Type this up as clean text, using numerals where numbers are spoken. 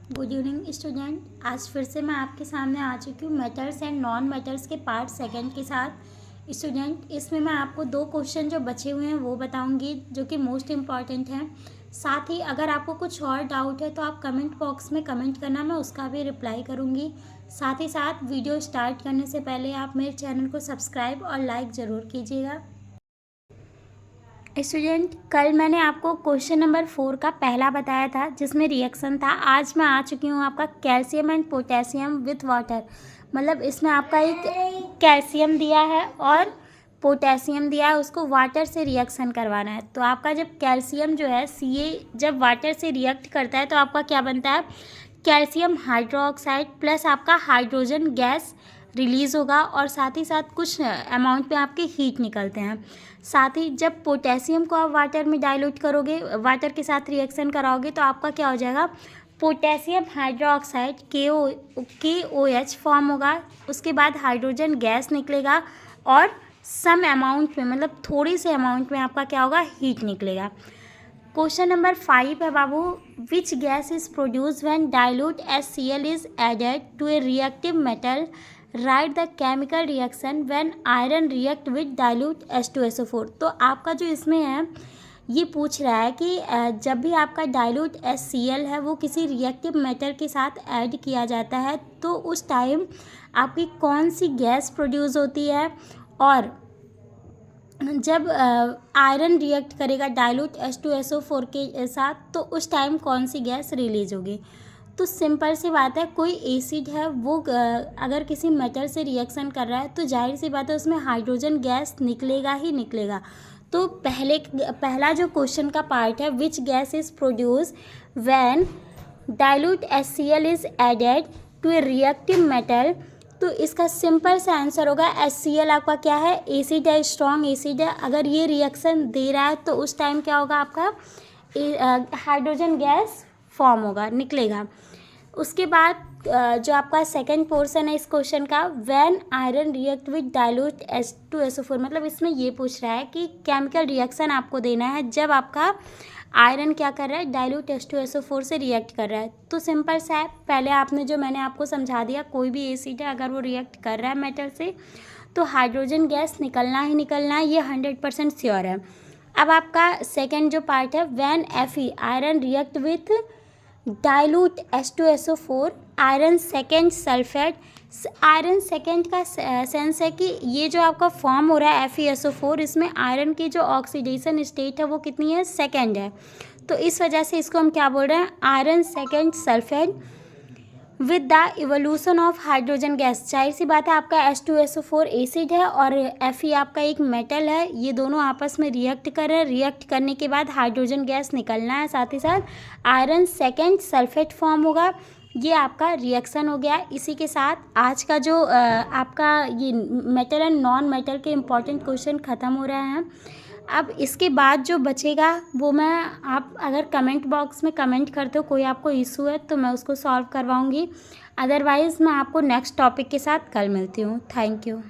Good evening student. आज फिर से मैं आपके सामने आ चुकी हूँ मेटल्स एंड नॉन मेटल्स के पार्ट सेकंड के साथ। स्टूडेंट, इसमें मैं आपको 2 क्वेश्चन जो बचे हुए हैं वो बताऊंगी जो कि मोस्ट इम्पॉर्टेंट हैं। साथ ही अगर आपको कुछ और डाउट है तो आप कमेंट बॉक्स में कमेंट करना, मैं उसका भी रिप्लाई करूँगी। साथ ही साथ वीडियो स्टार्ट करने से पहले आप मेरे चैनल को सब्सक्राइब और लाइक ज़रूर कीजिएगा। स्टूडेंट, कल मैंने आपको क्वेश्चन नंबर 4 का पहला बताया था जिसमें रिएक्शन था। आज मैं आ चुकी हूँ आपका calcium and potassium with water. मतलब इसमें आपका एक कैल्शियम दिया है और पोटेशियम दिया है, उसको वाटर से रिएक्शन करवाना है। तो आपका जब कैल्शियम जो है Ca जब वाटर से रिएक्ट करता है तो आपका क्या बनता है, कैल्शियम हाइड्रोक्साइड प्लस आपका हाइड्रोजन गैस रिलीज़ होगा और साथ ही साथ कुछ अमाउंट में आपके हीट निकलते हैं। साथ ही जब पोटेशियम को आप वाटर में डाइल्यूट करोगे, वाटर के साथ रिएक्शन कराओगे तो आपका क्या हो जाएगा, पोटेशियम हाइड्रोक्साइड KOH फॉर्म होगा। उसके बाद हाइड्रोजन गैस निकलेगा और सम अमाउंट में, मतलब थोड़ी से अमाउंट में आपका क्या होगा, हीट निकलेगा। क्वेश्चन नंबर 5 है बाबू, which gas is produce when dilute HCl is added to a reactive metal, right the chemical reaction when iron react with dilute H2SO4। तो आपका जो इसमें है ये पूछ रहा है कि जब भी आपका डाइल्यूट HCl है वो किसी रिएक्टिव मेटल के साथ ऐड किया जाता है तो उस टाइम आपकी कौन सी गैस प्रोड्यूस होती है, और जब आयरन रिएक्ट करेगा डाइल्यूट H2SO4 के साथ तो उस टाइम कौन सी गैस रिलीज होगी। तो सिंपल सी बात है, कोई एसिड है वो अगर किसी मेटल से रिएक्शन कर रहा है तो जाहिर सी बात है उसमें हाइड्रोजन गैस निकलेगा ही निकलेगा। तो पहला जो क्वेश्चन का पार्ट है, which gas is produce when dilute HCl is added to a reactive metal, तो इसका सिंपल सा आंसर होगा HCl। आपका क्या है, एसिड है, स्ट्रॉन्ग एसिड है। अगर ये रिएक्शन दे रहा है तो उस टाइम क्या होगा, आपका हाइड्रोजन गैस फॉर्म होगा, निकलेगा। उसके बाद जो आपका सेकंड पोर्शन है इस क्वेश्चन का, when iron react with dilute H2SO4, मतलब इसमें ये पूछ रहा है कि केमिकल रिएक्शन आपको देना है जब आपका आयरन क्या कर रहा है, डाइल्यूट H2SO4 से रिएक्ट कर रहा है। तो सिंपल सा है, पहले आपने जो मैंने आपको समझा दिया, कोई भी एसिड है अगर वो रिएक्ट कर रहा है मेटल से तो हाइड्रोजन गैस निकलना ही निकलना है, ये 100% श्योर है। अब आपका सेकेंड जो पार्ट है, when Fe iron react with dilute H2SO4 iron second sulphate. Iron second का सेंस है कि ये जो आपका फॉर्म हो रहा है FeSO4, इसमें आयरन की जो ऑक्सीडेशन स्टेट है वो कितनी है, सेकेंड है। तो इस वजह से इसको हम क्या बोल रहे हैं, iron second sulphate with the evolution of hydrogen gas. जाहिर सी बात है आपका H2SO4 एसिड है और Fe आपका एक मेटल है, ये दोनों आपस में रिएक्ट कर रहे हैं। रिएक्ट करने के बाद हाइड्रोजन गैस निकलना है, साथ ही साथ आयरन सेकेंड सल्फेट फॉर्म होगा। ये आपका रिएक्शन हो गया। इसी के साथ आज का जो आपका ये मेटल एंड नॉन मेटल के इम्पॉर्टेंट क्वेश्चन ख़त्म हो रहे हैं। अब इसके बाद जो बचेगा वो मैं, आप अगर कमेंट बॉक्स में कमेंट करते हो कोई आपको इशू है तो मैं उसको सॉल्व करवाऊँगी। अदरवाइज़ मैं आपको नेक्स्ट टॉपिक के साथ कल मिलती हूँ। Thank you.